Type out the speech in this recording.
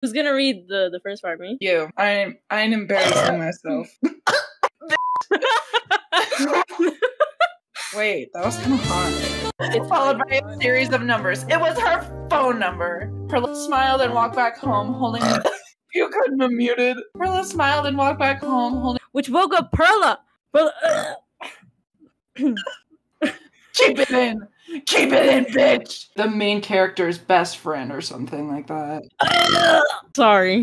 Who's gonna read the first part, me? You. I ain't embarrassing myself. Wait, that was kind of hot. It's followed by a series of numbers. It was her phone number. Perla smiled and walked back home, holding. You couldn't have muted. Perla smiled and walked back home, holding. Which woke up Perla. Keep it in. Keep it in, bitch. The main character's best friend or something like that. Sorry.